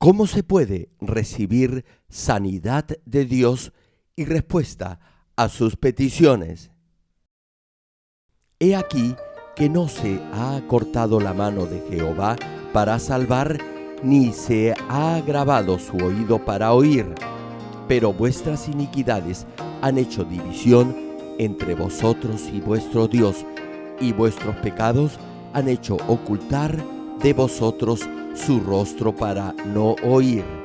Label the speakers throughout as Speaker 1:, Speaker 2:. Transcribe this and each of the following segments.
Speaker 1: ¿Cómo se puede recibir sanidad de Dios y respuesta a sus peticiones? He aquí que no se ha cortado la mano de Jehová para salvar, ni se ha agravado su oído para oír, pero vuestras iniquidades han hecho división entre vosotros y vuestro Dios, y vuestros pecados han hecho ocultar de vosotros su rostro para no oír.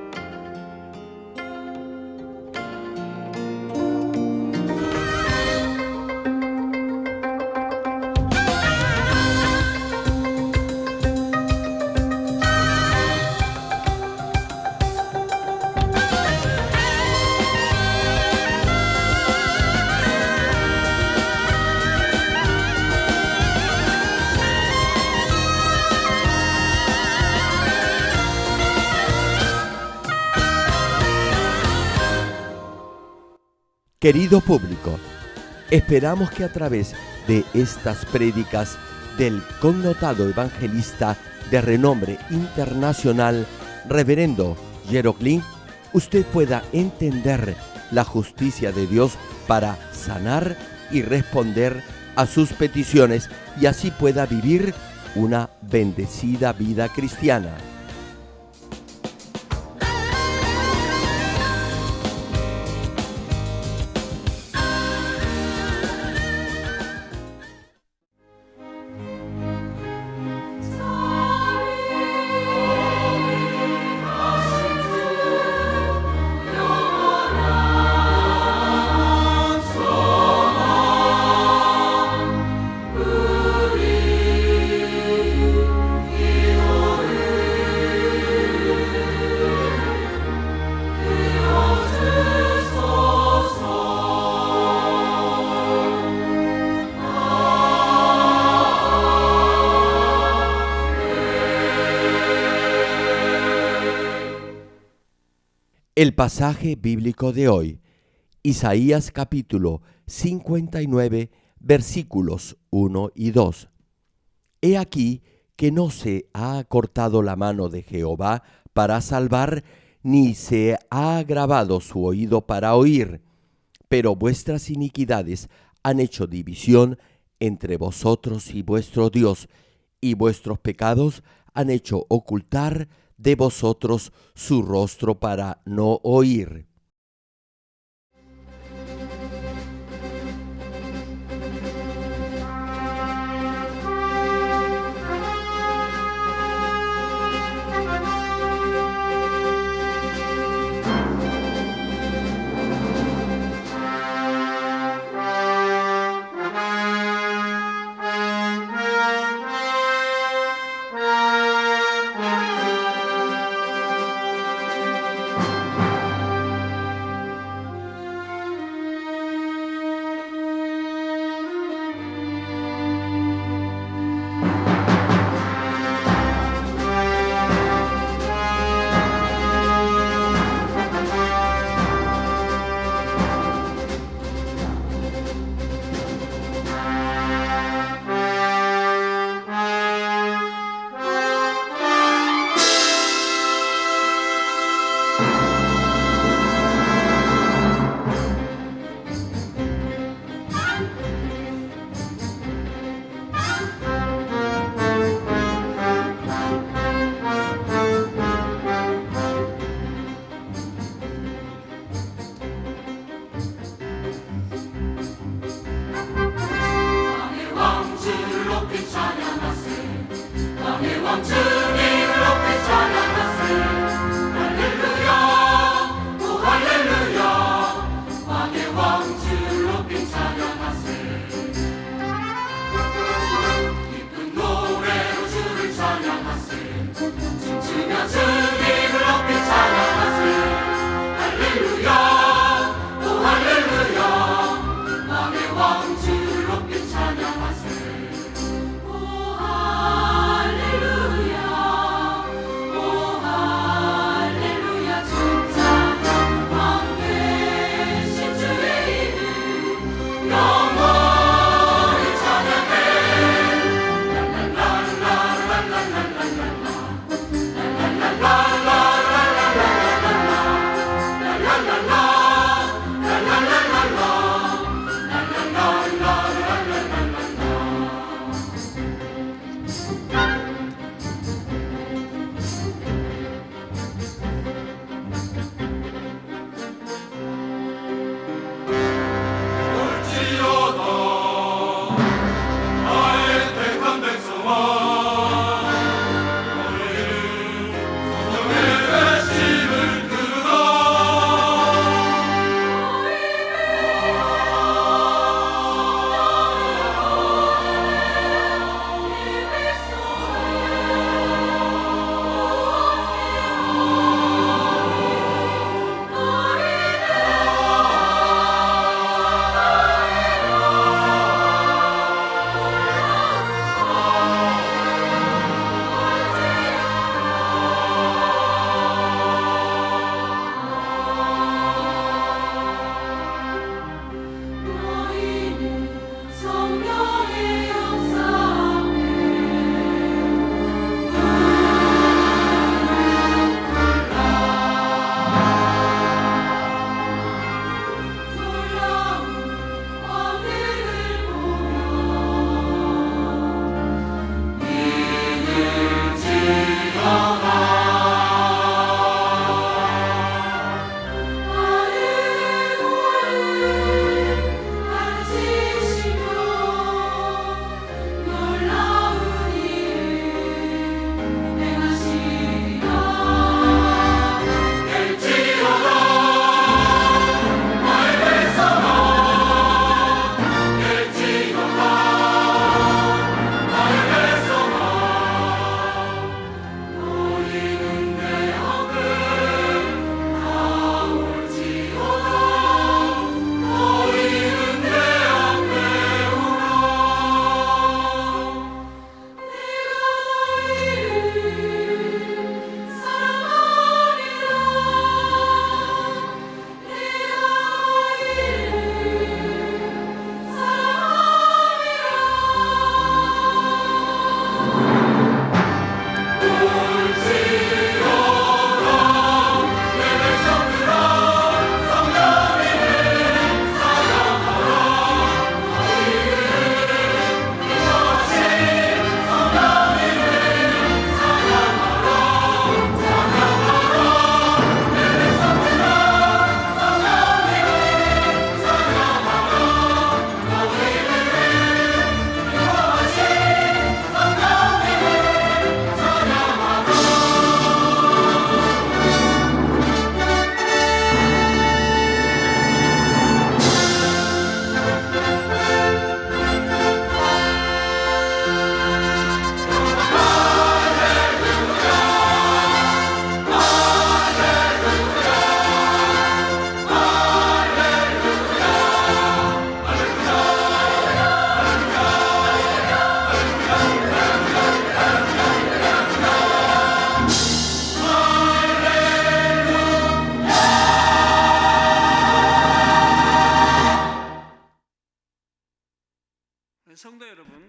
Speaker 1: Querido público, esperamos que a través de estas prédicas del connotado evangelista de renombre internacional, Reverendo Jero Kling, usted pueda entender la justicia de Dios para sanar y responder a sus peticiones y así pueda vivir una bendecida vida cristiana. El pasaje bíblico de hoy, Isaías capítulo 59, versículos 1 y 2. He aquí que no se ha cortado la mano de Jehová para salvar, ni se ha agravado su oído para oír, pero vuestras iniquidades han hecho división entre vosotros y vuestro Dios, y vuestros pecados han hecho ocultar de vosotros su rostro para no oír.
Speaker 2: la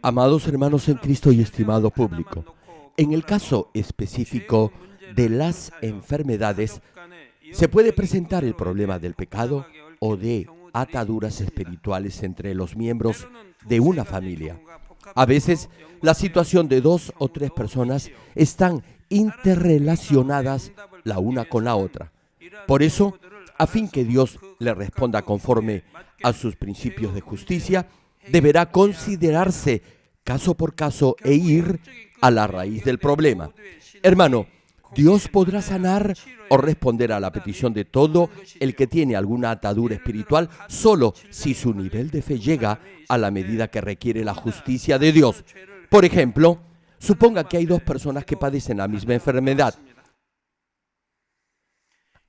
Speaker 1: Amados hermanos en Cristo y estimado público, en el caso específico de las enfermedades, se puede presentar el problema del pecado o de ataduras espirituales entre los miembros de una familia. A veces, la situación de 2 o 3 personas están interrelacionadas la una con la otra. Por eso, a fin que Dios le responda conforme a sus principios de justicia, deberá considerarse caso por caso e ir a la raíz del problema. Hermano, Dios podrá sanar o responder a la petición de todo el que tiene alguna atadura espiritual solo si su nivel de fe llega a la medida que requiere la justicia de Dios. Por ejemplo, suponga que hay 2 personas que padecen la misma enfermedad.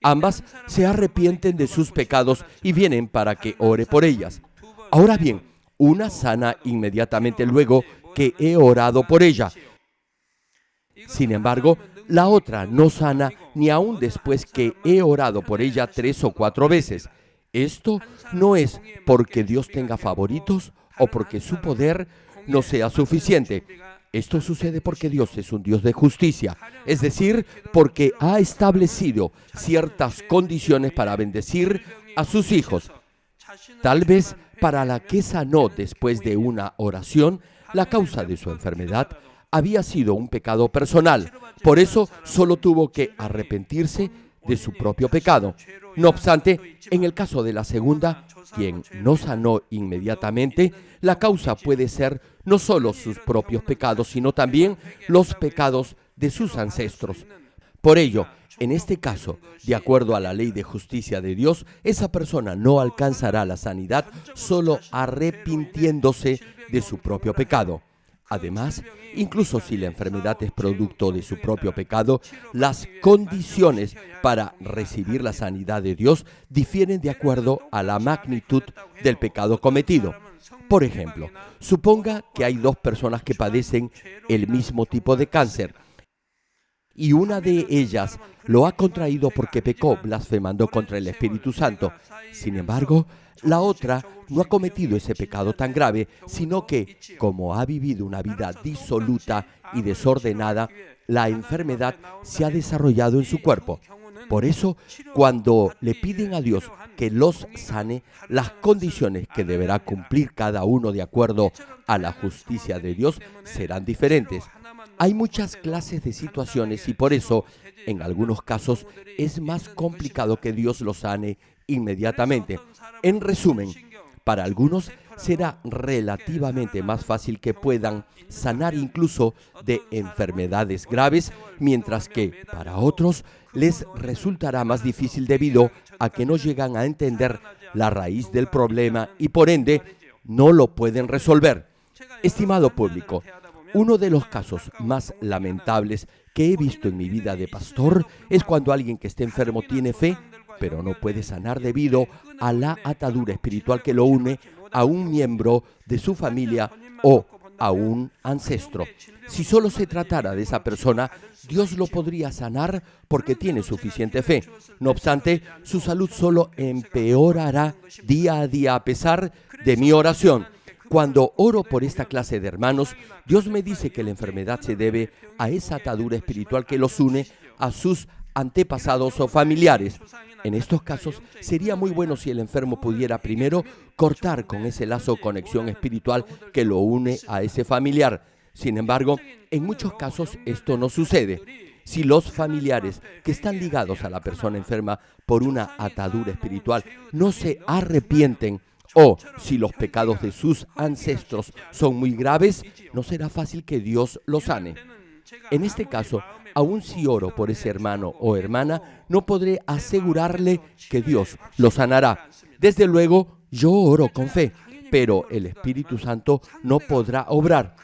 Speaker 1: Ambas se arrepienten de sus pecados y vienen para que ore por ellas. Ahora bien, una sana inmediatamente luego que he orado por ella. Sin embargo, la otra no sana ni aún después que he orado por ella 3 o 4 veces. Esto no es porque Dios tenga favoritos o porque su poder no sea suficiente. Esto sucede porque Dios es un Dios de justicia, es decir, porque ha establecido ciertas condiciones para bendecir a sus hijos. Tal vez para la que sanó después de una oración, la causa de su enfermedad había sido un pecado personal. Por eso solo tuvo que arrepentirse de su propio pecado. No obstante, en el caso de la segunda, quien no sanó inmediatamente, la causa puede ser no solo sus propios pecados, sino también los pecados de sus ancestros. Por ello, en este caso, de acuerdo a la ley de justicia de Dios, esa persona no alcanzará la sanidad solo arrepintiéndose de su propio pecado. Además, incluso si la enfermedad es producto de su propio pecado, las condiciones para recibir la sanidad de Dios difieren de acuerdo a la magnitud del pecado cometido. Por ejemplo, suponga que hay 2 personas que padecen el mismo tipo de cáncer y una de ellas lo ha contraído porque pecó blasfemando contra el Espíritu Santo. Sin embargo, la otra no ha cometido ese pecado tan grave, sino que, como ha vivido una vida disoluta y desordenada, la enfermedad se ha desarrollado en su cuerpo. Por eso, cuando le piden a Dios que los sane, las condiciones que deberá cumplir cada uno de acuerdo a la justicia de Dios serán diferentes. Hay muchas clases de situaciones y por eso, en algunos casos, es más complicado que Dios los sane inmediatamente. En resumen, para algunos será relativamente más fácil que puedan sanar incluso de enfermedades graves, mientras que para otros les resultará más difícil debido a que no llegan a entender la raíz del problema y por ende no lo pueden resolver. Estimado público, uno de los casos más lamentables que he visto en mi vida de pastor es cuando alguien que esté enfermo tiene fe, pero no puede sanar debido a la atadura espiritual que lo une a un miembro de su familia o a un ancestro. Si solo se tratara de esa persona, Dios lo podría sanar porque tiene suficiente fe. No obstante, su salud solo empeorará día a día a pesar de mi oración. Cuando oro por esta clase de hermanos, Dios me dice que la enfermedad se debe a esa atadura espiritual que los une a sus antepasados o familiares. En estos casos, sería muy bueno si el enfermo pudiera primero cortar con ese lazo o conexión espiritual que lo une a ese familiar. Sin embargo, en muchos casos esto no sucede. Si los familiares que están ligados a la persona enferma por una atadura espiritual no se arrepienten, o si los pecados de sus ancestros son muy graves, no será fácil que Dios los sane. En este caso, aun si oro por ese hermano o hermana, no podré asegurarle que Dios lo sanará. Desde luego, yo oro con fe, pero el Espíritu Santo no podrá obrar.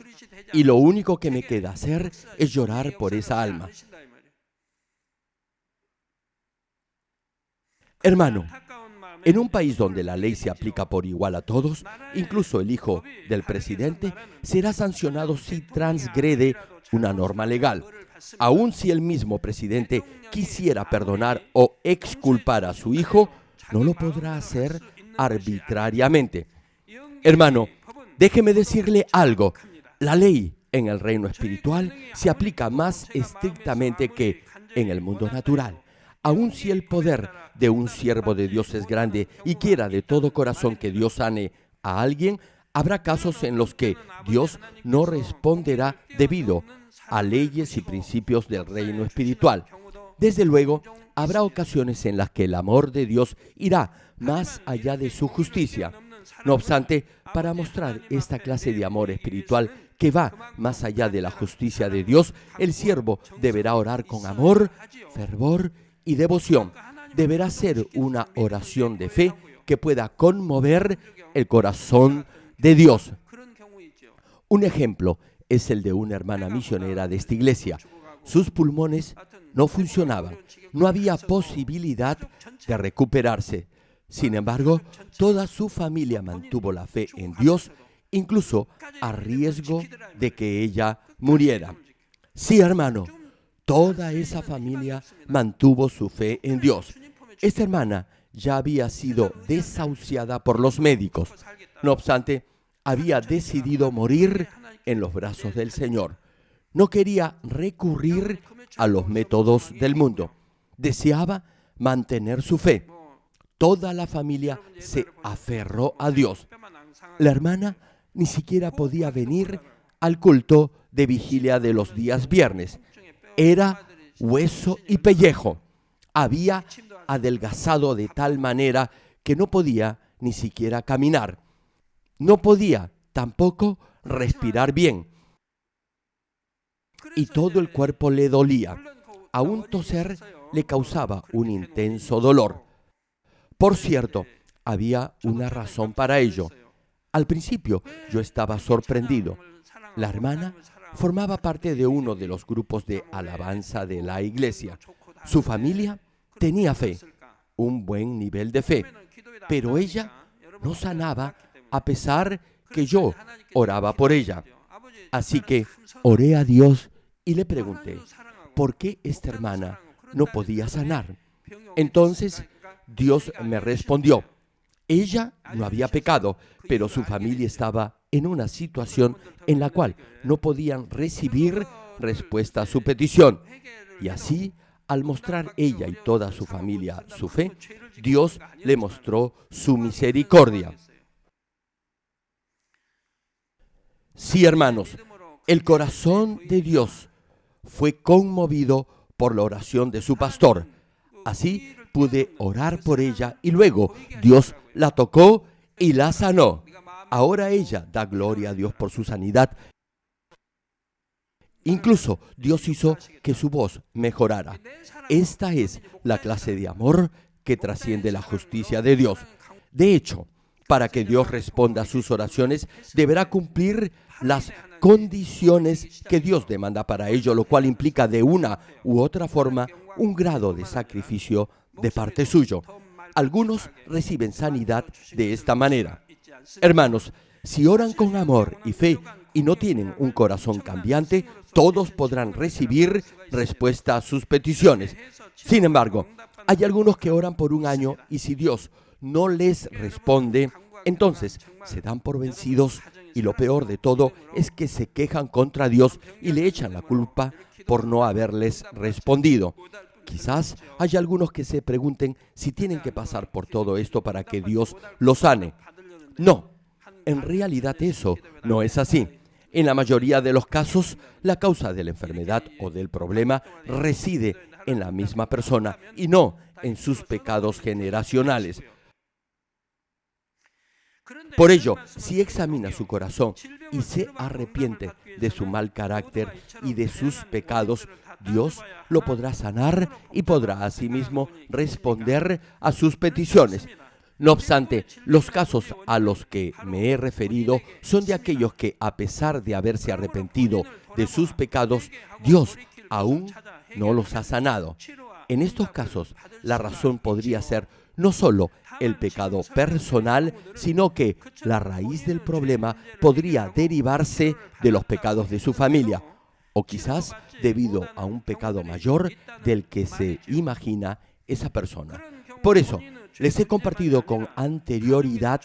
Speaker 1: Y lo único que me queda hacer es llorar por esa alma. Hermano, en un país donde la ley se aplica por igual a todos, incluso el hijo del presidente será sancionado si transgrede una norma legal. Aun si el mismo presidente quisiera perdonar o exculpar a su hijo, no lo podrá hacer arbitrariamente. Hermano, Déjeme decirle algo. La ley en el reino espiritual se aplica más estrictamente que en el mundo natural. Aun si el poder de un siervo de Dios es grande y quiera de todo corazón que Dios sane a alguien, habrá casos en los que Dios no responderá debido a leyes y principios del reino espiritual. Desde luego, habrá ocasiones en las que el amor de Dios irá más allá de su justicia. No obstante, para mostrar esta clase de amor espiritual que va más allá de la justicia de Dios, el siervo deberá orar con amor, fervor y devoción. Deberá ser una oración de fe que pueda conmover el corazón de Dios. Un ejemplo es el de una hermana misionera de esta iglesia. Sus pulmones no funcionaban, no había posibilidad de recuperarse. Sin embargo, toda su familia mantuvo la fe en Dios, incluso a riesgo de que ella muriera. Sí, hermano, toda esa familia mantuvo su fe en Dios. Esta hermana ya había sido desahuciada por los médicos. No obstante, había decidido morir en los brazos del Señor. No quería recurrir a los métodos del mundo. Deseaba mantener su fe. Toda la familia se aferró a Dios. La hermana ni siquiera podía venir al culto de vigilia de los días viernes. Era hueso y pellejo. Había adelgazado de tal manera que no podía ni siquiera caminar. No podía tampoco respirar bien. Y todo el cuerpo le dolía. Aún toser le causaba un intenso dolor. Por cierto, había una razón para ello. Al principio yo estaba sorprendido. La hermana formaba parte de uno de los grupos de alabanza de la iglesia. Su familia tenía fe, un buen nivel de fe, pero ella no sanaba a pesar que yo oraba por ella. Así que oré a Dios y le pregunté, ¿por qué esta hermana no podía sanar? Entonces Dios me respondió, ella no había pecado, pero su familia estaba en una situación en la cual no podían recibir respuesta a su petición. Y así, al mostrar ella y toda su familia su fe, Dios le mostró su misericordia. Sí, hermanos, el corazón de Dios fue conmovido por la oración de su pastor. Así pude orar por ella y luego Dios la tocó y la sanó. Ahora ella da gloria a Dios por su sanidad. Incluso Dios hizo que su voz mejorara. Esta es la clase de amor que trasciende la justicia de Dios. De hecho, para que Dios responda a sus oraciones, deberá cumplir las condiciones que Dios demanda para ello, lo cual implica de una u otra forma un grado de sacrificio de parte suyo. Algunos reciben sanidad de esta manera. Hermanos, si oran con amor y fe y no tienen un corazón cambiante, todos podrán recibir respuesta a sus peticiones. Sin embargo, hay algunos que oran por un año y si Dios no les responde, entonces se dan por vencidos y lo peor de todo es que se quejan contra Dios y le echan la culpa por no haberles respondido. Quizás hay algunos que se pregunten si tienen que pasar por todo esto para que Dios los sane. No, en realidad eso no es así. En la mayoría de los casos, la causa de la enfermedad o del problema reside en la misma persona y no en sus pecados generacionales. Por ello, si examina su corazón y se arrepiente de su mal carácter y de sus pecados, Dios lo podrá sanar y podrá asimismo responder a sus peticiones. No obstante, los casos a los que me he referido son de aquellos que, a pesar de haberse arrepentido de sus pecados, Dios aún no los ha sanado. En estos casos, la razón podría ser no solo el pecado personal, sino que la raíz del problema podría derivarse de los pecados de su familia, o quizás debido a un pecado mayor del que se imagina esa persona. Por eso, Les he compartido con anterioridad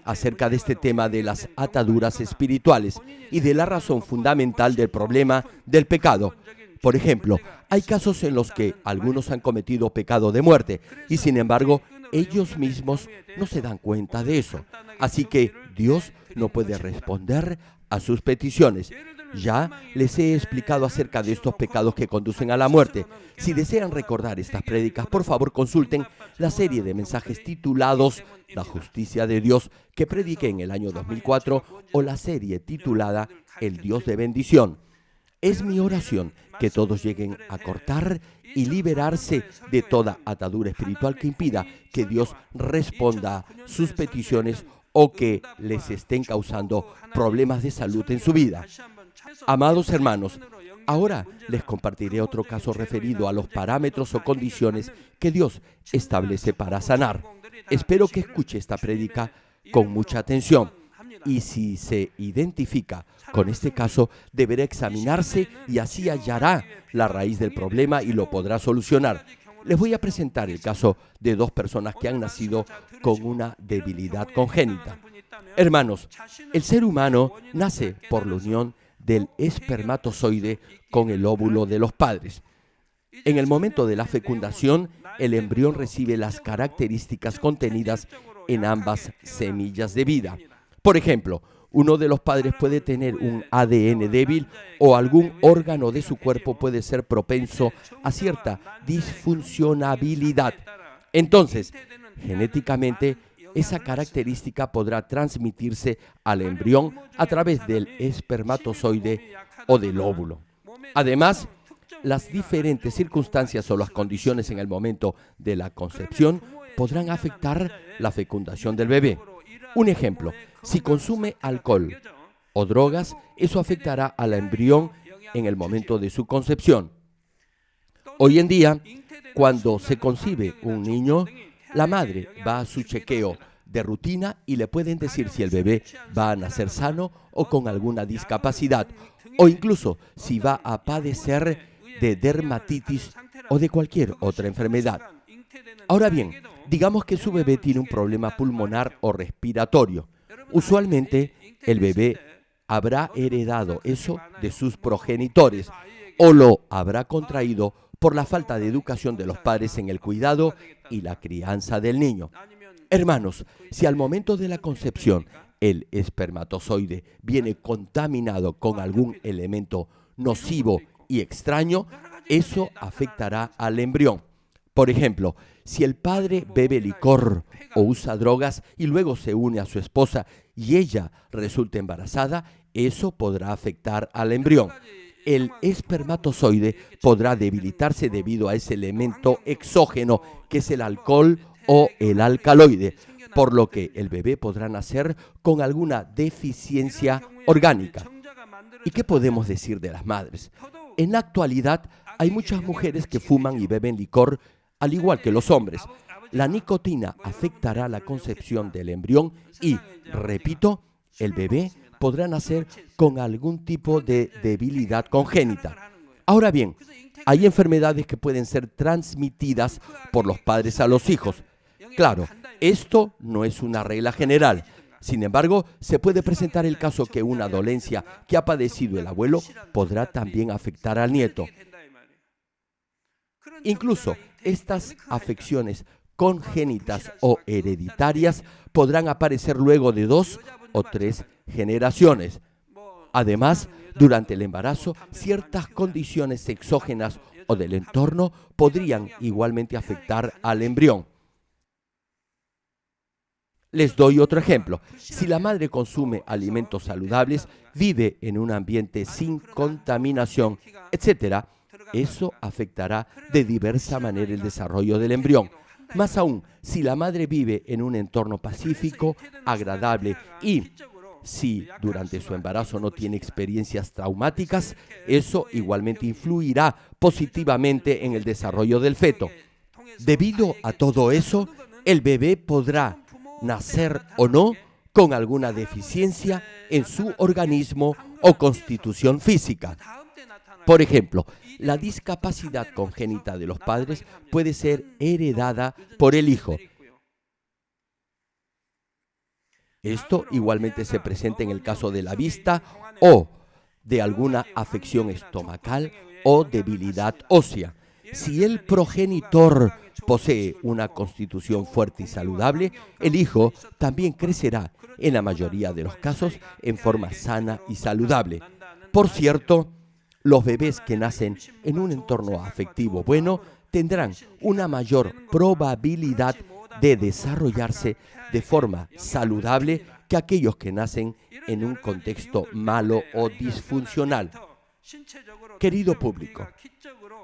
Speaker 1: acerca de este tema de las ataduras espirituales y de la razón fundamental del problema del pecado. Por ejemplo, hay casos en los que algunos han cometido pecado de muerte y sin embargo ellos mismos no se dan cuenta de eso. Así que Dios no puede responder a sus peticiones. Ya les he explicado acerca de estos pecados que conducen a la muerte. Si desean recordar estas prédicas, por favor consulten la serie de mensajes titulados La justicia de Dios que prediqué en el año 2004 o la serie titulada El Dios de bendición. Es mi oración que todos lleguen a cortar y liberarse de toda atadura espiritual que impida que Dios responda sus peticiones o que les estén causando problemas de salud en su vida. Amados hermanos, ahora les compartiré otro caso referido a los parámetros o condiciones que Dios establece para sanar. Espero que escuche esta prédica con mucha atención y si se identifica con este caso, deberá examinarse y así hallará la raíz del problema y lo podrá solucionar. Les voy a presentar el caso de dos personas que han nacido con una debilidad congénita. Hermanos, el ser humano nace por la unión del espermatozoide con el óvulo de los padres. En el momento de la fecundación, el embrión recibe las características contenidas en ambas semillas de vida. Por ejemplo, uno de los padres puede tener un ADN débil o algún órgano de su cuerpo puede ser propenso a cierta disfuncionabilidad. Entonces, genéticamente, esa característica podrá transmitirse al embrión a través del espermatozoide o del óvulo. Además, las diferentes circunstancias o las condiciones en el momento de la concepción podrán afectar la fecundación del bebé. Un ejemplo, si consume alcohol o drogas, eso afectará al embrión en el momento de su concepción. Hoy en día, cuando se concibe un niño, la madre va a su chequeo de rutina y le pueden decir si el bebé va a nacer sano o con alguna discapacidad, o incluso si va a padecer de dermatitis o de cualquier otra enfermedad. Ahora bien, digamos que su bebé tiene un problema pulmonar o respiratorio. Usualmente, el bebé habrá heredado eso de sus progenitores o lo habrá contraído por la falta de educación de los padres en el cuidado y la crianza del niño. Hermanos, si al momento de la concepción el espermatozoide viene contaminado con algún elemento nocivo y extraño, eso afectará al embrión. Por ejemplo, si el padre bebe licor o usa drogas y luego se une a su esposa y ella resulta embarazada, eso podrá afectar al embrión. El espermatozoide podrá debilitarse debido a ese elemento exógeno que es el alcohol o el alcaloide, por lo que el bebé podrá nacer con alguna deficiencia orgánica. ¿Y qué podemos decir de las madres? En la actualidad hay muchas mujeres que fuman y beben licor al igual que los hombres. La nicotina afectará la concepción del embrión y, repito, el bebé podrá nacer con algún tipo de debilidad congénita. Ahora bien, hay enfermedades que pueden ser transmitidas por los padres a los hijos. Claro, esto no es una regla general. Sin embargo, se puede presentar el caso que una dolencia que ha padecido el abuelo podrá también afectar al nieto. Incluso estas afecciones congénitas o hereditarias podrán aparecer luego de 2 o 3 generaciones. Además, durante el embarazo, ciertas condiciones exógenas o del entorno podrían igualmente afectar al embrión. Les doy otro ejemplo. Si la madre consume alimentos saludables, vive en un ambiente sin contaminación, etc., eso afectará de diversa manera el desarrollo del embrión. Más aún, si la madre vive en un entorno pacífico, agradable y si durante su embarazo no tiene experiencias traumáticas, eso igualmente influirá positivamente en el desarrollo del feto. Debido a todo eso, el bebé podrá nacer o no con alguna deficiencia en su organismo o constitución física. Por ejemplo, la discapacidad congénita de los padres puede ser heredada por el hijo. Esto igualmente se presenta en el caso de la vista o de alguna afección estomacal o debilidad ósea. Si el progenitor posee una constitución fuerte y saludable, el hijo también crecerá, en la mayoría de los casos, en forma sana y saludable. Por cierto, los bebés que nacen en un entorno afectivo bueno tendrán una mayor probabilidad de desarrollarse de forma saludable que aquellos que nacen en un contexto malo o disfuncional. Querido público,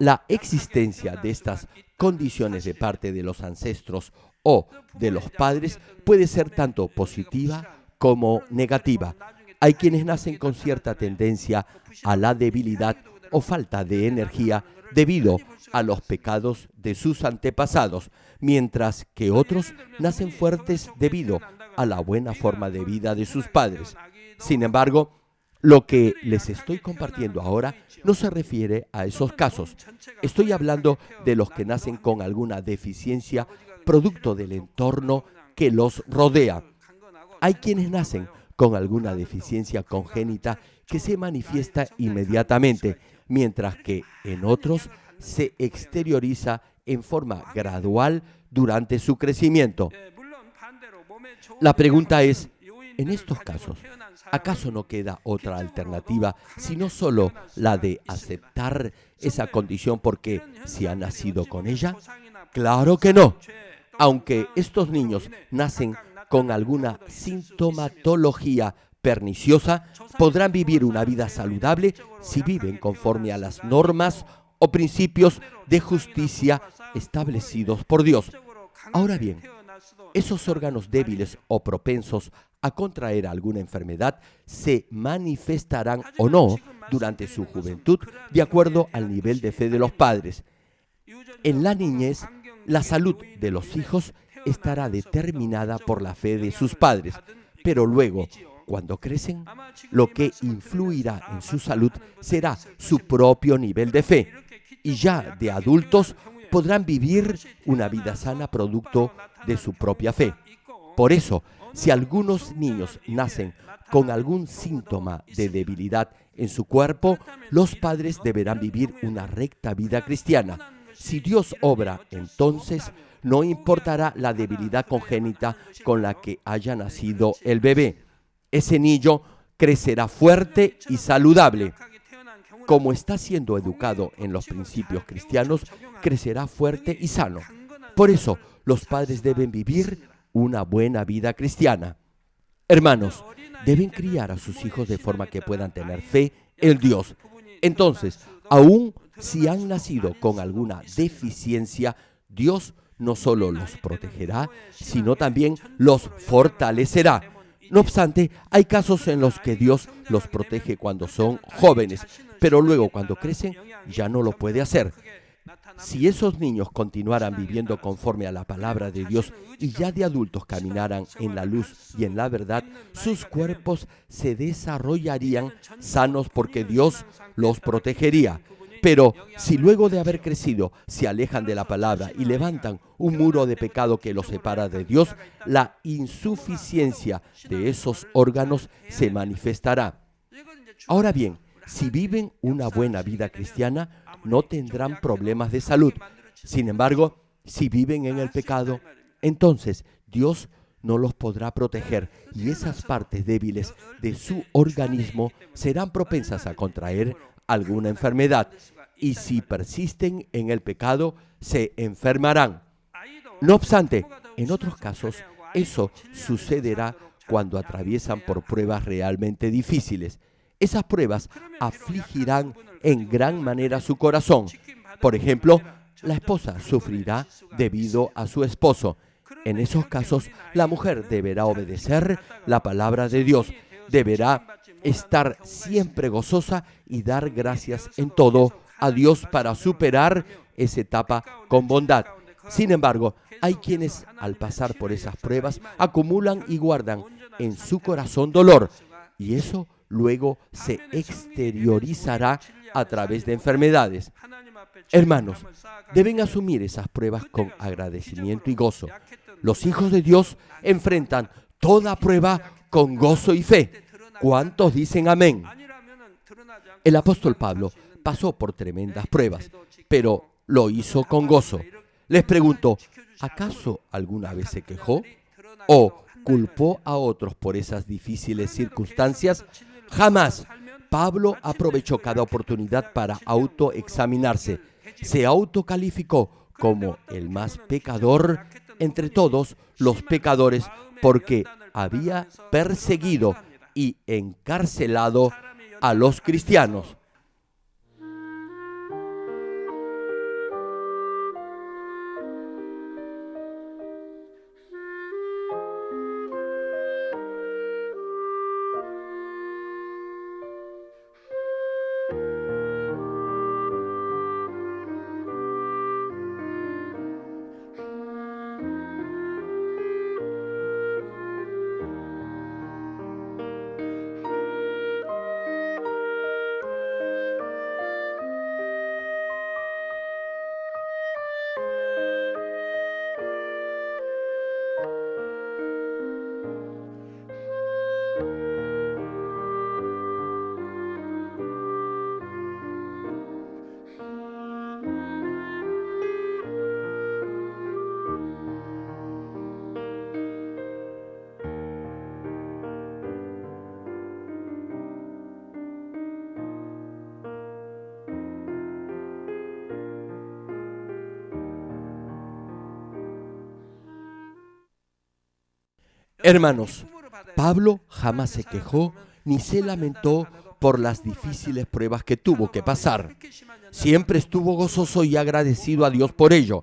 Speaker 1: la existencia de estas condiciones de parte de los ancestros o de los padres puede ser tanto positiva como negativa. Hay quienes nacen con cierta tendencia a la debilidad o falta de energía debido a los pecados de sus antepasados, mientras que otros nacen fuertes debido a la buena forma de vida de sus padres. Sin embargo, lo que les estoy compartiendo ahora no se refiere a esos casos. Estoy hablando de los que nacen con alguna deficiencia producto del entorno que los rodea. Hay quienes nacen con alguna deficiencia congénita que se manifiesta inmediatamente, mientras que en otros se exterioriza en forma gradual durante su crecimiento. La pregunta es, en estos casos, ¿acaso no queda otra alternativa sino solo la de aceptar esa condición porque se ha nacido con ella? Claro que no. Aunque estos niños nacen con alguna sintomatología perniciosa, podrán vivir una vida saludable si viven conforme a las normas o principios de justicia establecidos por Dios. Ahora bien, esos órganos débiles o propensos a contraer alguna enfermedad se manifestarán o no durante su juventud de acuerdo al nivel de fe de los padres. En la niñez, la salud de los hijos estará determinada por la fe de sus padres, pero luego, cuando crecen, lo que influirá en su salud será su propio nivel de fe, y ya de adultos podrán vivir una vida sana producto de su propia fe. Por eso, si algunos niños nacen con algún síntoma de debilidad en su cuerpo, los padres deberán vivir una recta vida cristiana. Si Dios obra, entonces no importará la debilidad congénita con la que haya nacido el bebé. Ese niño crecerá fuerte y saludable. Como está siendo educado en los principios cristianos, crecerá fuerte y sano. Por eso, los padres deben vivir una buena vida cristiana. Hermanos, deben criar a sus hijos de forma que puedan tener fe en Dios. Entonces, aun si han nacido con alguna deficiencia, Dios no solo los protegerá, sino también los fortalecerá. No obstante, hay casos en los que Dios los protege cuando son jóvenes, pero luego cuando crecen ya no lo puede hacer. Si esos niños continuaran viviendo conforme a la palabra de Dios y ya de adultos caminaran en la luz y en la verdad, sus cuerpos se desarrollarían sanos porque Dios los protegería. Pero si luego de haber crecido se alejan de la palabra y levantan un muro de pecado que los separa de Dios, la insuficiencia de esos órganos se manifestará. Ahora bien, si viven una buena vida cristiana, no tendrán problemas de salud. Sin embargo, si viven en el pecado, entonces Dios no los podrá proteger y esas partes débiles de su organismo serán propensas a contraer alguna enfermedad. Y si persisten en el pecado, se enfermarán. No obstante, en otros casos, eso sucederá cuando atraviesan por pruebas realmente difíciles. Esas pruebas afligirán en gran manera su corazón. Por ejemplo, la esposa sufrirá debido a su esposo. En esos casos, la mujer deberá obedecer la palabra de Dios. Deberá estar siempre gozosa y dar gracias en todo a Dios para superar esa etapa con bondad. Sin embargo, hay quienes al pasar por esas pruebas acumulan y guardan en su corazón dolor, y eso luego se exteriorizará a través de enfermedades. Hermanos, deben asumir esas pruebas con agradecimiento y gozo. Los hijos de Dios enfrentan toda prueba con gozo y fe. ¿Cuántos dicen amén? El apóstol Pablo pasó por tremendas pruebas, pero lo hizo con gozo. Les pregunto, ¿acaso alguna vez se quejó o culpó a otros por esas difíciles circunstancias? Jamás. Pablo aprovechó cada oportunidad para autoexaminarse. Se autocalificó como el más pecador entre todos los pecadores porque había perseguido y encarcelado a los cristianos. Hermanos, Pablo jamás se quejó ni se lamentó por las difíciles pruebas que tuvo que pasar. Siempre estuvo gozoso y agradecido a Dios por ello.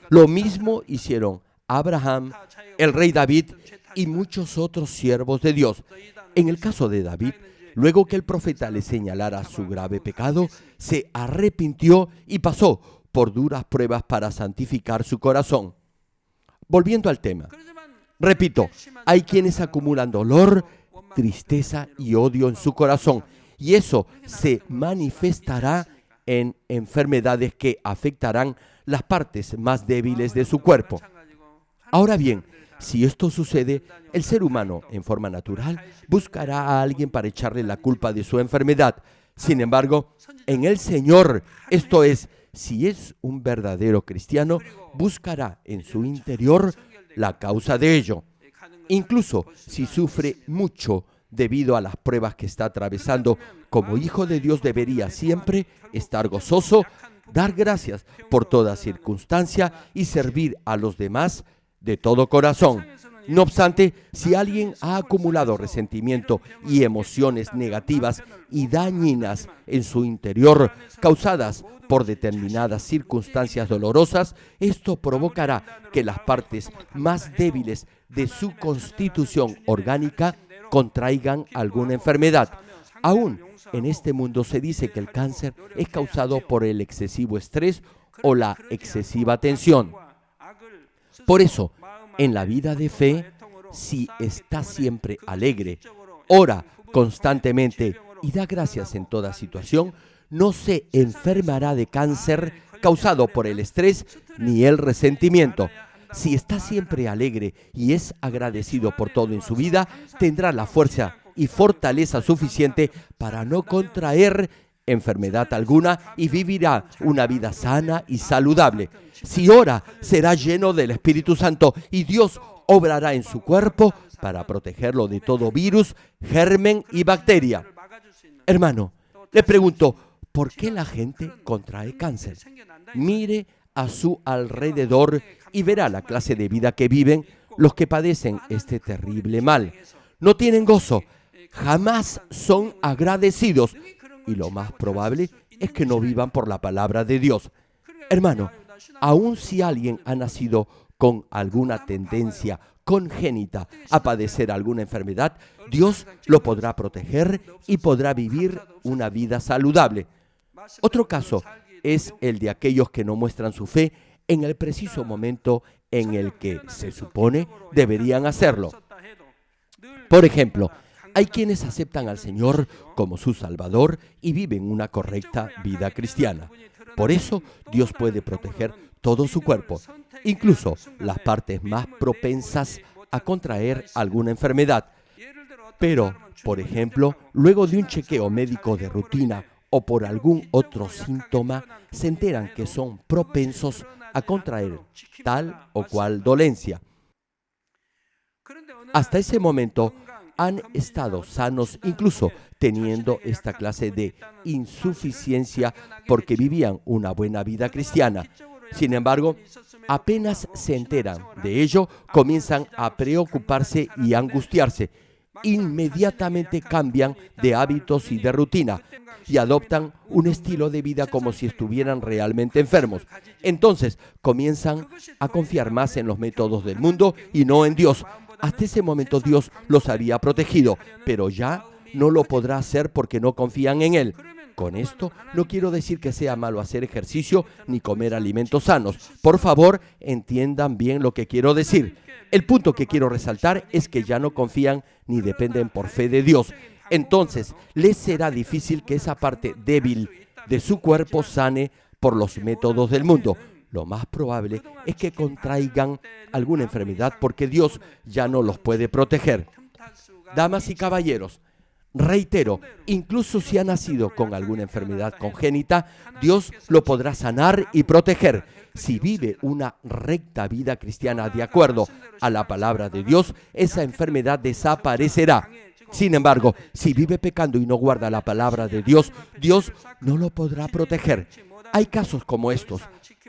Speaker 1: Lo mismo hicieron Abraham, el rey David y muchos otros siervos de Dios. En el caso de David, luego que el profeta le señalara su grave pecado, se arrepintió y pasó por duras pruebas para santificar su corazón. Volviendo al tema. Repito, hay quienes acumulan dolor, tristeza y odio en su corazón, y eso se manifestará en enfermedades que afectarán las partes más débiles de su cuerpo. Ahora bien, si esto sucede, el ser humano, en forma natural, buscará a alguien para echarle la culpa de su enfermedad. Sin embargo, en el Señor, esto es, si es un verdadero cristiano, buscará en su interior la causa de ello. Incluso si sufre mucho debido a las pruebas que está atravesando, como hijo de Dios debería siempre estar gozoso, dar gracias por toda circunstancia y servir a los demás de todo corazón. No obstante, si alguien ha acumulado resentimiento y emociones negativas y dañinas en su interior, causadas por determinadas circunstancias dolorosas, esto provocará que las partes más débiles de su constitución orgánica contraigan alguna enfermedad. Aún en este mundo se dice que el cáncer es causado por el excesivo estrés o la excesiva tensión. Por eso, en la vida de fe, si está siempre alegre, ora constantemente y da gracias en toda situación, no se enfermará de cáncer causado por el estrés ni el resentimiento. Si está siempre alegre y es agradecido por todo en su vida, tendrá la fuerza y fortaleza suficiente para no contraer enfermedad alguna y vivirá una vida sana y saludable. Si ora, será lleno del Espíritu Santo y Dios obrará en su cuerpo para protegerlo de todo virus, germen y bacteria. Hermano, le pregunto, ¿por qué la gente contrae cáncer? Mire a su alrededor y verá la clase de vida que viven los que padecen este terrible mal. No tienen gozo, jamás son agradecidos y lo más probable es que no vivan por la palabra de Dios. Hermano, aun si alguien ha nacido con alguna tendencia congénita a padecer alguna enfermedad, Dios lo podrá proteger y podrá vivir una vida saludable. Otro caso es el de aquellos que no muestran su fe en el preciso momento en el que se supone deberían hacerlo. Por ejemplo, hay quienes aceptan al Señor como su Salvador y viven una correcta vida cristiana. Por eso, Dios puede proteger todo su cuerpo, incluso las partes más propensas a contraer alguna enfermedad. Pero, por ejemplo, luego de un chequeo médico de rutina o por algún otro síntoma, se enteran que son propensos a contraer tal o cual dolencia. Hasta ese momento han estado sanos, incluso teniendo esta clase de insuficiencia porque vivían una buena vida cristiana. Sin embargo, apenas se enteran de ello, comienzan a preocuparse y angustiarse. Inmediatamente cambian de hábitos y de rutina y adoptan un estilo de vida como si estuvieran realmente enfermos. Entonces comienzan a confiar más en los métodos del mundo y no en Dios. Hasta ese momento Dios los había protegido, pero ya no lo podrá hacer porque no confían en Él. Con esto no quiero decir que sea malo hacer ejercicio ni comer alimentos sanos. Por favor, entiendan bien lo que quiero decir. El punto que quiero resaltar es que ya no confían ni dependen por fe de Dios. Entonces, les será difícil que esa parte débil de su cuerpo sane por los métodos del mundo. Lo más probable es que contraigan alguna enfermedad porque Dios ya no los puede proteger. Damas y caballeros, reitero, incluso si ha nacido con alguna enfermedad congénita, Dios lo podrá sanar y proteger. Si vive una recta vida cristiana de acuerdo a la palabra de Dios, esa enfermedad desaparecerá. Sin embargo, si vive pecando y no guarda la palabra de Dios, Dios no lo podrá proteger. Hay casos como estos.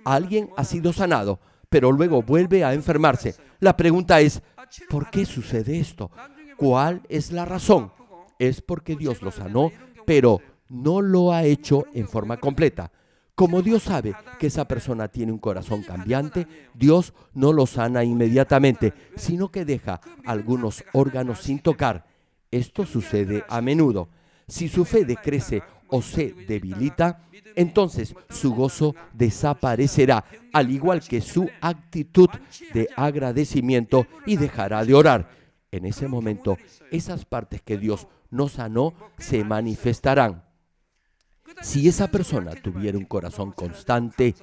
Speaker 1: Alguien ha sido sanado, pero luego vuelve a enfermarse. La pregunta es, ¿por qué sucede esto? ¿Cuál es la razón? Es porque Dios lo sanó, pero no lo ha hecho en forma completa. Como Dios sabe que esa persona tiene un corazón cambiante, Dios no lo sana inmediatamente, sino que deja algunos órganos sin tocar. Esto sucede a menudo. Si su fe decrece o se debilita, entonces su gozo desaparecerá, al igual que su actitud de agradecimiento, y dejará de orar. En ese momento, esas partes que Dios no sanó se manifestarán. Si esa persona tuviera un corazón constante,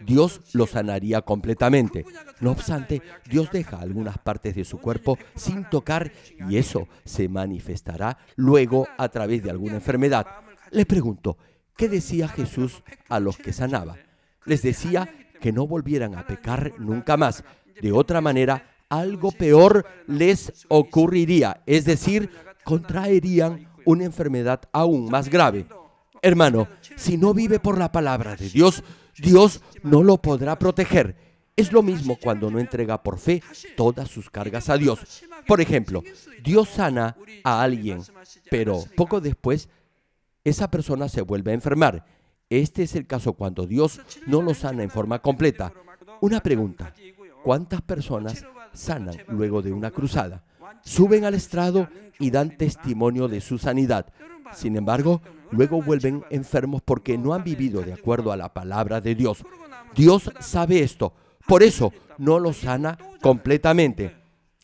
Speaker 1: Dios lo sanaría completamente. No obstante, Dios deja algunas partes de su cuerpo sin tocar y eso se manifestará luego a través de alguna enfermedad. Le pregunto, ¿qué decía Jesús a los que sanaba? Les decía que no volvieran a pecar nunca más. De otra manera, algo peor les ocurriría, es decir, contraerían una enfermedad aún más grave. Hermano, si no vive por la palabra de Dios, Dios no lo podrá proteger. Es lo mismo cuando no entrega por fe todas sus cargas a Dios. Por ejemplo, Dios sana a alguien, pero poco después esa persona se vuelve a enfermar. Este es el caso cuando Dios no lo sana en forma completa. Una pregunta, ¿cuántas personas sanan luego de una cruzada? Suben al estrado y dan testimonio de su sanidad. Sin embargo, luego vuelven enfermos porque no han vivido de acuerdo a la palabra de Dios. Dios sabe esto, por eso no los sana completamente.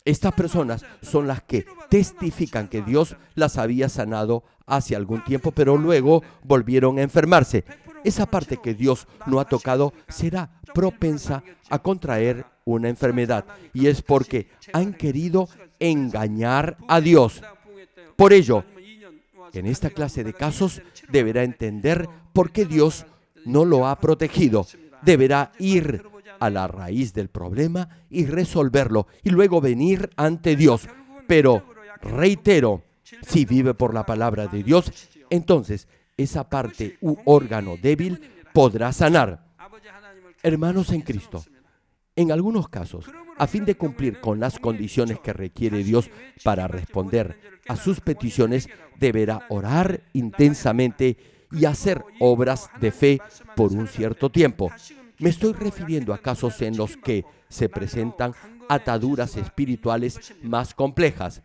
Speaker 1: Estas personas son las que testifican que Dios las había sanado hace algún tiempo, pero luego volvieron a enfermarse. Esa parte que Dios no ha tocado será propensa a contraer una enfermedad, y es porque han querido engañar a Dios. Por ello, en esta clase de casos deberá entender por qué Dios no lo ha protegido. Deberá ir a la raíz del problema y resolverlo y luego venir ante Dios. Pero, reitero, si vive por la palabra de Dios, entonces esa parte u órgano débil podrá sanar. Hermanos en Cristo, en algunos casos, a fin de cumplir con las condiciones que requiere Dios para responder a sus peticiones, deberá orar intensamente y hacer obras de fe por un cierto tiempo. Me estoy refiriendo a casos en los que se presentan ataduras espirituales más complejas.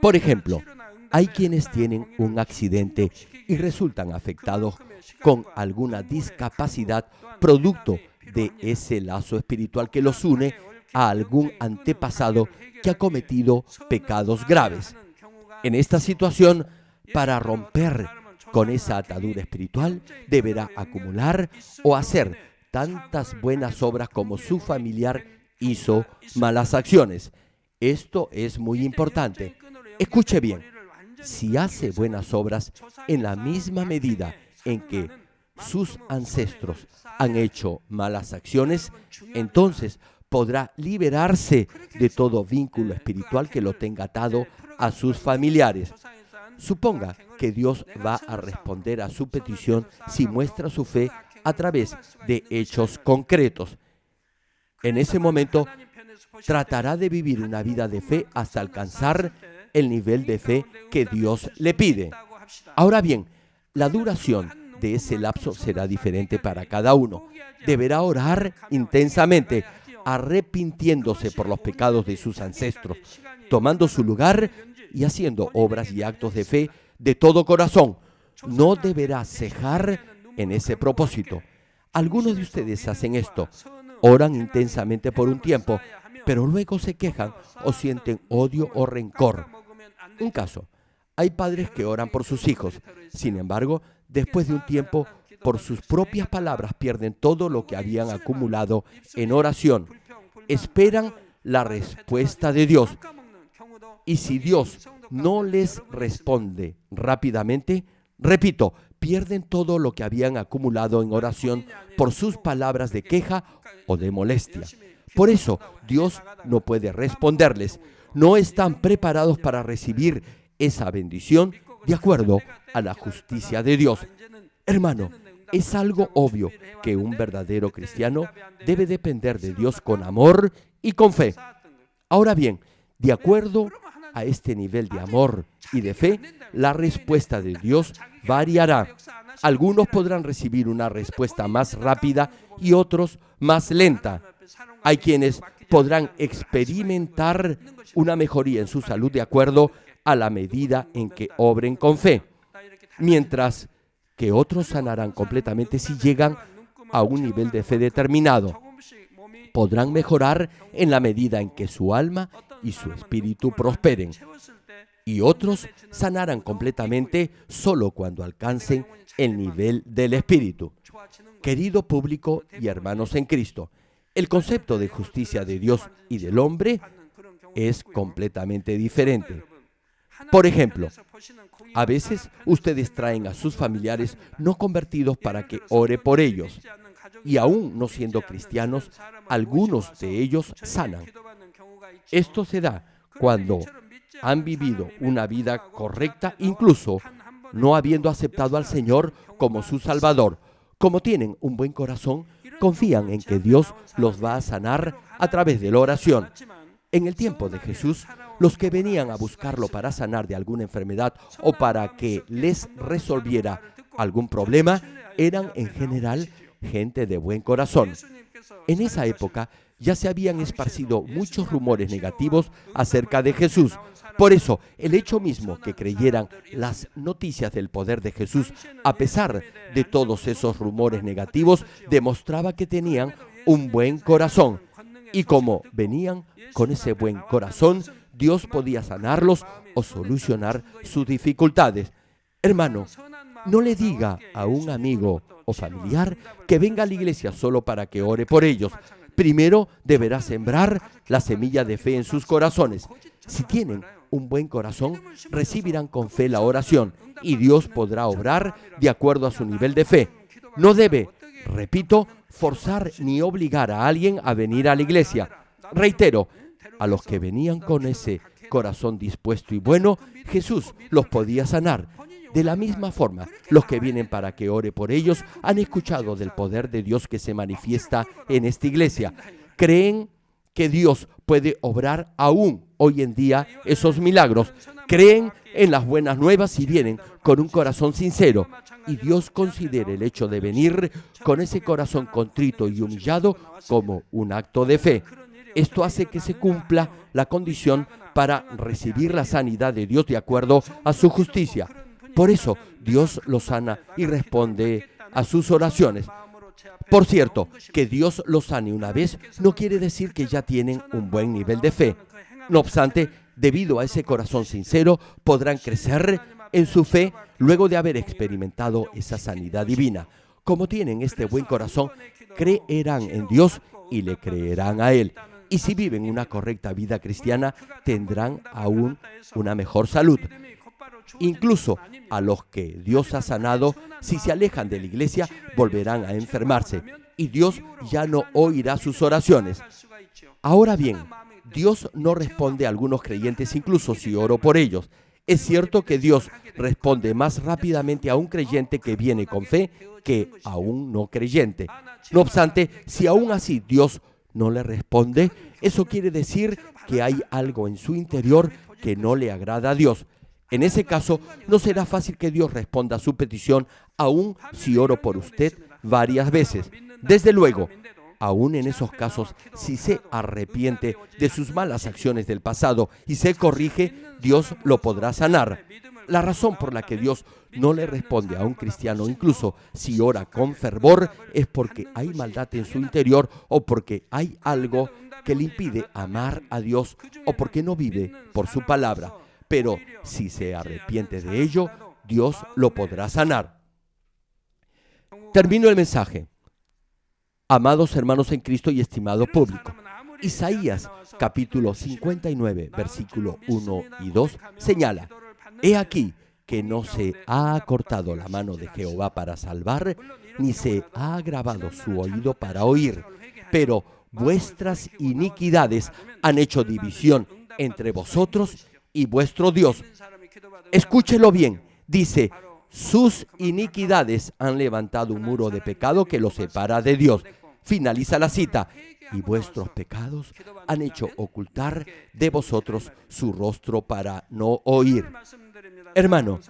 Speaker 1: Por ejemplo, hay quienes tienen un accidente y resultan afectados con alguna discapacidad producto de ese lazo espiritual que los une a algún antepasado que ha cometido pecados graves. En esta situación, para romper con esa atadura espiritual, deberá acumular o hacer tantas buenas obras como su familiar hizo malas acciones. Esto es muy importante. Escuche bien. Si hace buenas obras en la misma medida en que sus ancestros han hecho malas acciones, entonces podrá liberarse de todo vínculo espiritual que lo tenga atado a sus familiares. Suponga que Dios va a responder a su petición si muestra su fe a través de hechos concretos. En ese momento, tratará de vivir una vida de fe hasta alcanzar el nivel de fe que Dios le pide. Ahora bien, la duración de ese lapso será diferente para cada uno. Deberá orar intensamente, arrepintiéndose por los pecados de sus ancestros, tomando su lugar y haciendo obras y actos de fe de todo corazón. No deberá cejar en ese propósito. Algunos de ustedes hacen esto, oran intensamente por un tiempo, pero luego se quejan o sienten odio o rencor. Un caso, hay padres que oran por sus hijos, sin embargo, después de un tiempo, por sus propias palabras pierden todo lo que habían acumulado en oración. Esperan la respuesta de Dios. Y si Dios no les responde rápidamente, repito, pierden todo lo que habían acumulado en oración por sus palabras de queja o de molestia. Por eso, Dios no puede responderles. No están preparados para recibir esa bendición de acuerdo a la justicia de Dios. Hermano, es algo obvio que un verdadero cristiano debe depender de Dios con amor y con fe. Ahora bien, de acuerdo a este nivel de amor y de fe, la respuesta de Dios variará. Algunos podrán recibir una respuesta más rápida y otros más lenta. Hay quienes podrán experimentar una mejoría en su salud de acuerdo a la medida en que obren con fe, mientras que otros sanarán completamente si llegan a un nivel de fe determinado. Podrán mejorar en la medida en que su alma y su espíritu prosperen, y otros sanarán completamente solo cuando alcancen el nivel del espíritu. Querido público y hermanos en Cristo, el concepto de justicia de Dios y del hombre es completamente diferente. Por ejemplo, a veces ustedes traen a sus familiares no convertidos para que ore por ellos, y aún no siendo cristianos, algunos de ellos sanan. Esto se da cuando han vivido una vida correcta, incluso no habiendo aceptado al Señor como su Salvador. Como tienen un buen corazón, confían en que Dios los va a sanar a través de la oración. En el tiempo de Jesús, los que venían a buscarlo para sanar de alguna enfermedad o para que les resolviera algún problema eran en general gente de buen corazón. En esa época ya se habían esparcido muchos rumores negativos acerca de Jesús. Por eso, el hecho mismo que creyeran las noticias del poder de Jesús, a pesar de todos esos rumores negativos, demostraba que tenían un buen corazón. Y como venían con ese buen corazón, Dios podía sanarlos o solucionar sus dificultades. Hermano, no le diga a un amigo o familiar que venga a la iglesia solo para que ore por ellos. Primero deberá sembrar la semilla de fe en sus corazones. Si tienen un buen corazón, recibirán con fe la oración y Dios podrá obrar de acuerdo a su nivel de fe. No debe, repito, forzar ni obligar a alguien a venir a la iglesia. Reitero, a los que venían con ese corazón dispuesto y bueno, Jesús los podía sanar. De la misma forma, los que vienen para que ore por ellos han escuchado del poder de Dios que se manifiesta en esta iglesia. Creen que Dios puede obrar aún hoy en día esos milagros. Creen en las buenas nuevas y vienen con un corazón sincero. Y Dios considera el hecho de venir con ese corazón contrito y humillado como un acto de fe. Esto hace que se cumpla la condición para recibir la sanidad de Dios de acuerdo a su justicia. Por eso, Dios los sana y responde a sus oraciones. Por cierto, que Dios los sane una vez no quiere decir que ya tienen un buen nivel de fe. No obstante, debido a ese corazón sincero, podrán crecer en su fe luego de haber experimentado esa sanidad divina. Como tienen este buen corazón, creerán en Dios y le creerán a Él. Y si viven una correcta vida cristiana, tendrán aún una mejor salud. Incluso a los que Dios ha sanado, si se alejan de la iglesia, volverán a enfermarse y Dios ya no oirá sus oraciones. Ahora bien, Dios no responde a algunos creyentes incluso si oro por ellos. Es cierto que Dios responde más rápidamente a un creyente que viene con fe que a un no creyente. No obstante, si aún así Dios no le responde, eso quiere decir que hay algo en su interior que no le agrada a Dios. En ese caso, no será fácil que Dios responda a su petición, aun si oro por usted varias veces. Desde luego, aún en esos casos, si se arrepiente de sus malas acciones del pasado y se corrige, Dios lo podrá sanar. La razón por la que Dios no le responde a un cristiano, incluso si ora con fervor, es porque hay maldad en su interior o porque hay algo que le impide amar a Dios o porque no vive por su palabra. Pero si se arrepiente de ello, Dios lo podrá sanar. Termino el mensaje. Amados hermanos en Cristo y estimado público, Isaías capítulo 59, versículo 1 y 2 señala: He aquí que no se ha acortado la mano de Jehová para salvar, ni se ha agravado su oído para oír, pero vuestras iniquidades han hecho división entre vosotros y vuestro Dios. Escúchelo bien, dice: sus iniquidades han levantado un muro de pecado que los separa de Dios. Finaliza la cita: y vuestros pecados han hecho ocultar de vosotros su rostro para no oír. Hermano,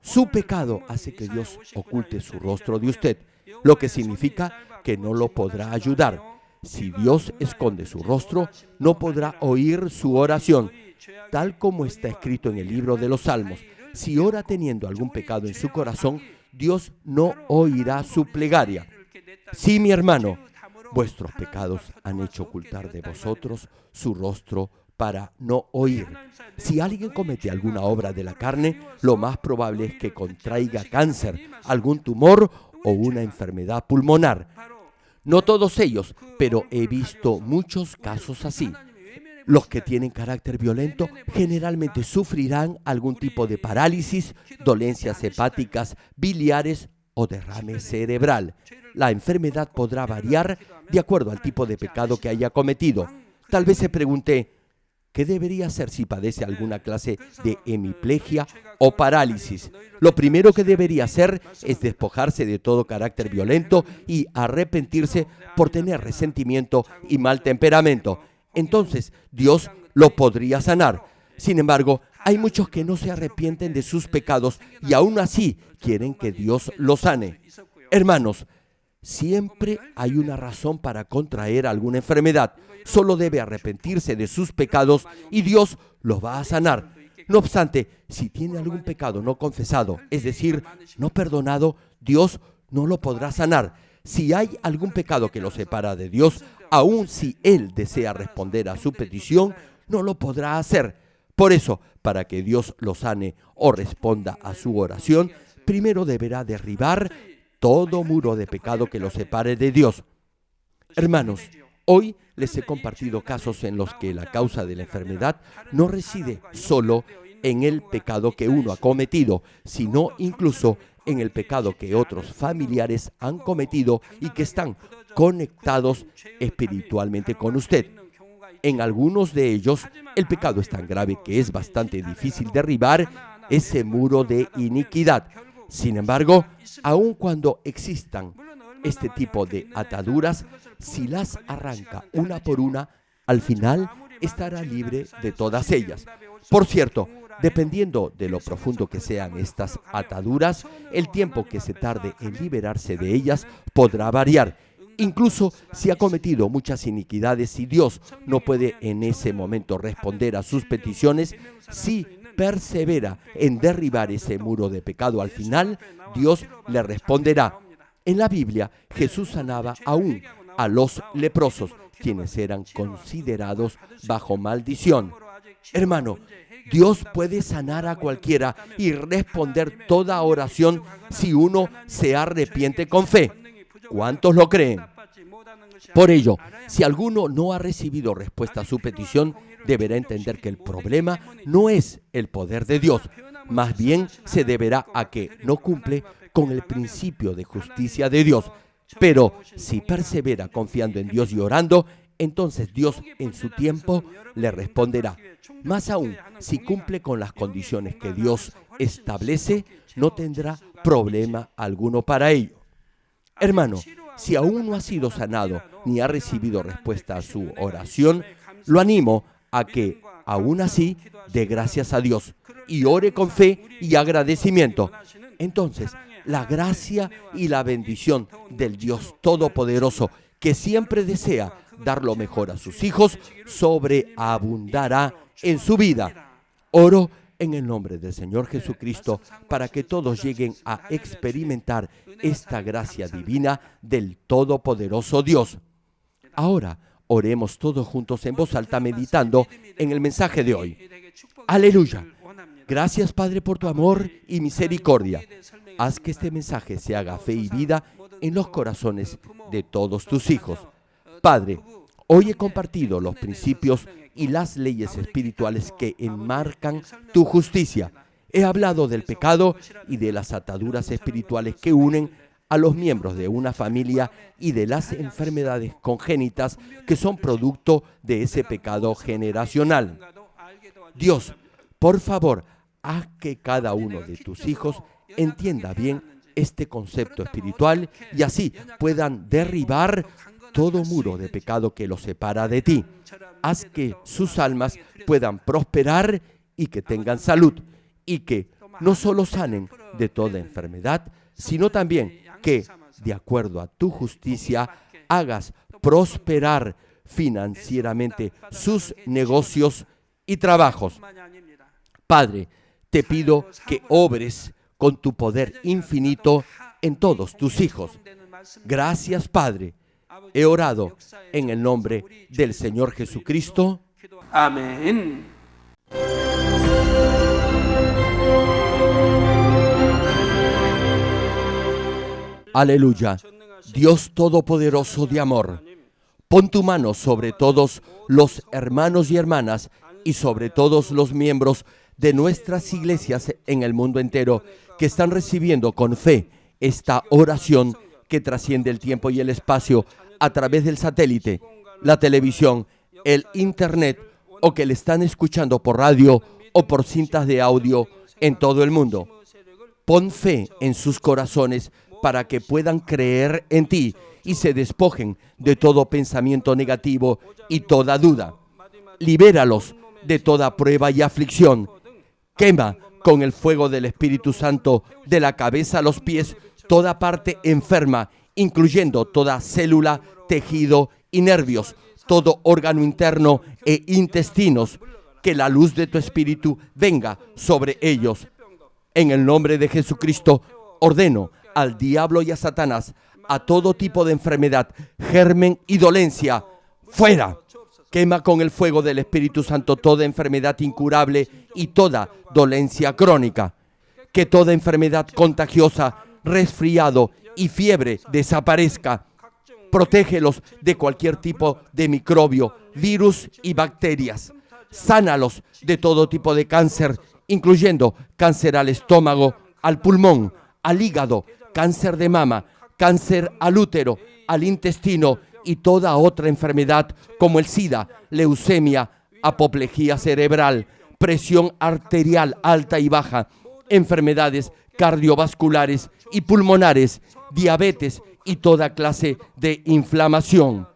Speaker 1: su pecado hace que Dios oculte su rostro de usted, lo que significa que no lo podrá ayudar. Si Dios esconde su rostro, no podrá oír su oración, tal como está escrito en el libro de los Salmos. Si ora teniendo algún pecado en su corazón, Dios no oirá su plegaria. Sí, mi hermano, vuestros pecados han hecho ocultar de vosotros su rostro para no oír. Si alguien comete alguna obra de la carne, lo más probable es que contraiga cáncer, algún tumor o una enfermedad pulmonar. No todos ellos, pero he visto muchos casos así. Los que tienen carácter violento generalmente sufrirán algún tipo de parálisis, dolencias hepáticas, biliares o derrame cerebral. La enfermedad podrá variar de acuerdo al tipo de pecado que haya cometido. Tal vez se pregunte: ¿qué debería hacer si padece alguna clase de hemiplegia o parálisis? Lo primero que debería hacer es despojarse de todo carácter violento y arrepentirse por tener resentimiento y mal temperamento. Entonces, Dios lo podría sanar. Sin embargo, hay muchos que no se arrepienten de sus pecados y aún así quieren que Dios los sane. Hermanos, siempre hay una razón para contraer alguna enfermedad. Solo debe arrepentirse de sus pecados y Dios los va a sanar. No obstante, si tiene algún pecado no confesado, es decir, no perdonado, Dios no lo podrá sanar. Si hay algún pecado que lo separa de Dios, aun si Él desea responder a su petición, no lo podrá hacer. Por eso, para que Dios lo sane o responda a su oración, primero deberá derribar todo muro de pecado que lo separe de Dios. Hermanos, hoy les he compartido casos en los que la causa de la enfermedad no reside solo en el pecado que uno ha cometido, sino incluso en el pecado que otros familiares han cometido y que están conectados espiritualmente con usted. En algunos de ellos, el pecado es tan grave que es bastante difícil derribar ese muro de iniquidad. Sin embargo, aun cuando existan este tipo de ataduras, si las arranca una por una, al final estará libre de todas ellas. Por cierto, dependiendo de lo profundo que sean estas ataduras, el tiempo que se tarde en liberarse de ellas podrá variar. Incluso si ha cometido muchas iniquidades y Dios no puede en ese momento responder a sus peticiones, si persevera en derribar ese muro de pecado, al final Dios le responderá. En la Biblia, Jesús sanaba aún a los leprosos, quienes eran considerados bajo maldición. Hermano, Dios puede sanar a cualquiera y responder toda oración si uno se arrepiente con fe. ¿Cuántos lo creen? Por ello, si alguno no ha recibido respuesta a su petición, deberá entender que el problema no es el poder de Dios, más bien se deberá a que no cumple con el principio de justicia de Dios. Pero si persevera confiando en Dios y orando, entonces Dios en su tiempo le responderá. Más aún, si cumple con las condiciones que Dios establece, no tendrá problema alguno para ello. Hermano, si aún no ha sido sanado ni ha recibido respuesta a su oración, lo animo a que, aún así, dé gracias a Dios y ore con fe y agradecimiento. Entonces, la gracia y la bendición del Dios Todopoderoso, que siempre desea dar lo mejor a sus hijos, sobreabundará en su vida. Oro en el nombre del Señor Jesucristo para que todos lleguen a experimentar esta gracia divina del Todopoderoso Dios. Ahora, oremos todos juntos en voz alta meditando en el mensaje de hoy. Aleluya. Gracias, Padre, por tu amor y misericordia. Haz que este mensaje se haga fe y vida en los corazones de todos tus hijos. Padre, hoy he compartido los principios y las leyes espirituales que enmarcan tu justicia. He hablado del pecado y de las ataduras espirituales que unen a los miembros de una familia y de las enfermedades congénitas que son producto de ese pecado generacional. Dios, por favor, haz que cada uno de tus hijos entienda bien este concepto espiritual y así puedan derribar todo muro de pecado que los separa de ti. Haz que sus almas puedan prosperar y que tengan salud y que no solo sanen de toda enfermedad, sino también que, de acuerdo a tu justicia, hagas prosperar financieramente sus negocios y trabajos. Padre, te pido que obres con tu poder infinito en todos tus hijos. Gracias, Padre. He orado en el nombre del Señor Jesucristo.
Speaker 2: Amén.
Speaker 1: Aleluya. Dios Todopoderoso de amor, pon tu mano sobre todos los hermanos y hermanas y sobre todos los miembros de nuestras iglesias en el mundo entero que están recibiendo con fe esta oración que trasciende el tiempo y el espacio a través del satélite, la televisión, el internet o que le están escuchando por radio o por cintas de audio en todo el mundo. Pon fe en sus corazones para que puedan creer en ti y se despojen de todo pensamiento negativo y toda duda. Libéralos de toda prueba y aflicción. Quema con el fuego del Espíritu Santo de la cabeza a los pies toda parte enferma, incluyendo toda célula, tejido y nervios, todo órgano interno e intestinos. Que la luz de tu Espíritu venga sobre ellos. En el nombre de Jesucristo, ordeno al diablo y a Satanás, a todo tipo de enfermedad, germen y dolencia, fuera. Quema con el fuego del Espíritu Santo toda enfermedad incurable y toda dolencia crónica. Que toda enfermedad contagiosa, resfriado y fiebre desaparezca. Protégelos de cualquier tipo de microbio, virus y bacterias. Sánalos de todo tipo de cáncer, incluyendo cáncer al estómago, al pulmón, al hígado, cáncer de mama, cáncer al útero, al intestino y toda otra enfermedad como el SIDA, leucemia, apoplejía cerebral, presión arterial alta y baja, enfermedades cardiovasculares y pulmonares, diabetes y toda clase de inflamación.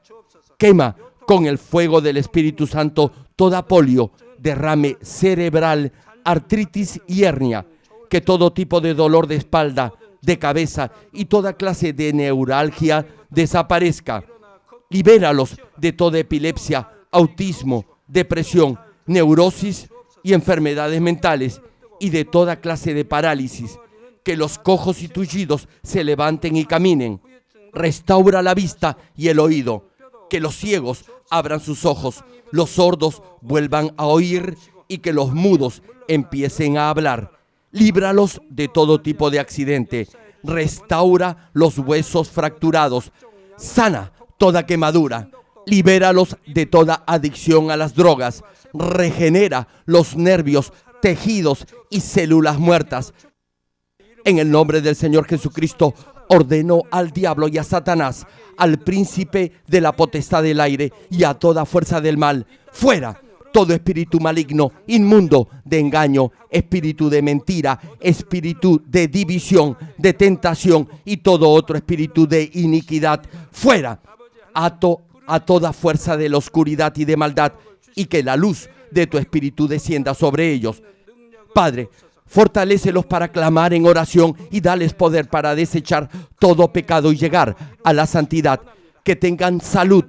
Speaker 1: Quema con el fuego del Espíritu Santo toda polio, derrame cerebral, artritis y hernia. Que todo tipo de dolor de espalda, de cabeza y toda clase de neuralgia desaparezca. Libéralos de toda epilepsia, autismo, depresión, neurosis y enfermedades mentales y de toda clase de parálisis. Que los cojos y tullidos se levanten y caminen. Restaura la vista y el oído. Que los ciegos abran sus ojos, los sordos vuelvan a oír y que los mudos empiecen a hablar. Líbralos de todo tipo de accidente. Restaura los huesos fracturados. Sana toda quemadura. Libéralos de toda adicción a las drogas. Regenera los nervios, tejidos y células muertas. En el nombre del Señor Jesucristo, ordeno al diablo y a Satanás, al príncipe de la potestad del aire y a toda fuerza del mal, fuera todo espíritu maligno, inmundo, de engaño, espíritu de mentira, espíritu de división, de tentación y todo otro espíritu de iniquidad, fuera. Ato a toda fuerza de la oscuridad y de maldad, y que la luz de tu espíritu descienda sobre ellos. Padre, fortalécelos para clamar en oración y dales poder para desechar todo pecado y llegar a la santidad. Que tengan salud,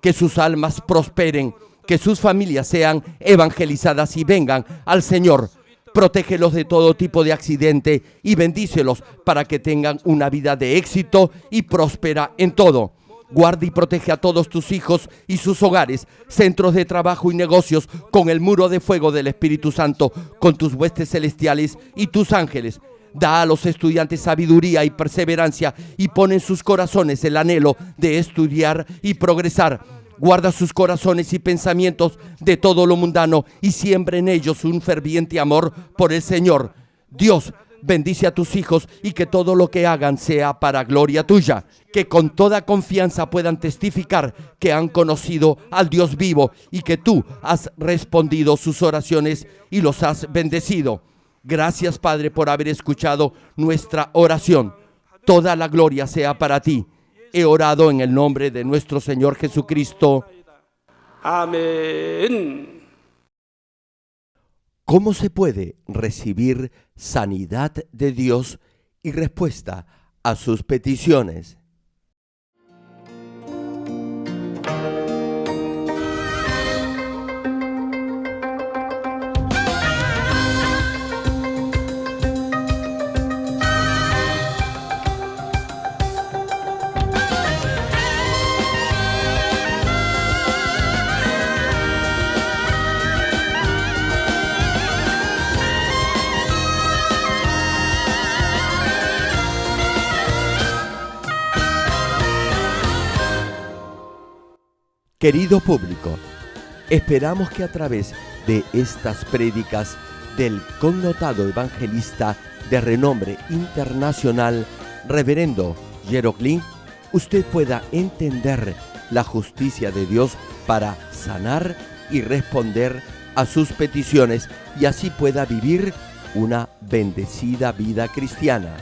Speaker 1: que sus almas prosperen, que sus familias sean evangelizadas y vengan al Señor. Protégelos de todo tipo de accidente y bendícelos para que tengan una vida de éxito y próspera en todo. Guarda y protege a todos tus hijos y sus hogares, centros de trabajo y negocios con el muro de fuego del Espíritu Santo, con tus huestes celestiales y tus ángeles. Da a los estudiantes sabiduría y perseverancia y pon en sus corazones el anhelo de estudiar y progresar. Guarda sus corazones y pensamientos de todo lo mundano y siembra en ellos un ferviente amor por el Señor. Dios, bendice a tus hijos y que todo lo que hagan sea para gloria tuya. Que con toda confianza puedan testificar que han conocido al Dios vivo y que tú has respondido sus oraciones y los has bendecido. Gracias, Padre, por haber escuchado nuestra oración. Toda la gloria sea para ti. He orado en el nombre de nuestro Señor Jesucristo.
Speaker 2: 아멘.
Speaker 1: ¿Cómo se puede recibir sanidad de Dios y respuesta a sus peticiones? Querido público, esperamos que a través de estas prédicas del connotado evangelista de renombre internacional, Reverendo Gerald Green, usted pueda entender la justicia de Dios para sanar y responder a sus peticiones y así pueda vivir una bendecida vida cristiana.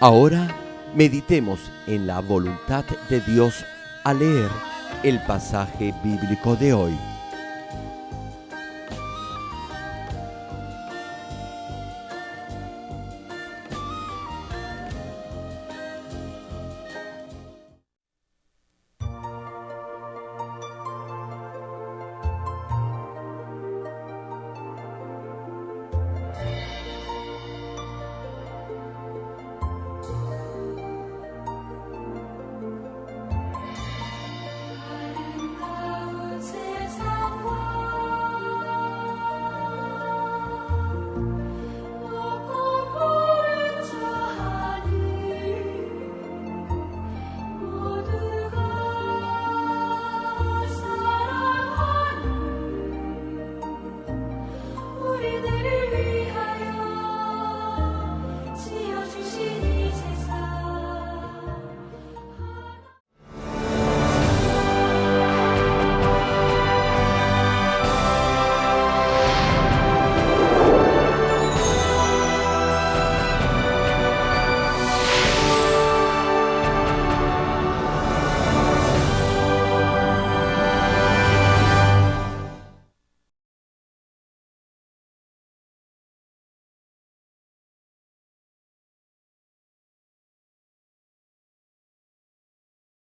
Speaker 1: Ahora meditemos en la voluntad de Dios al leer el pasaje bíblico de hoy.
Speaker 3: 우리들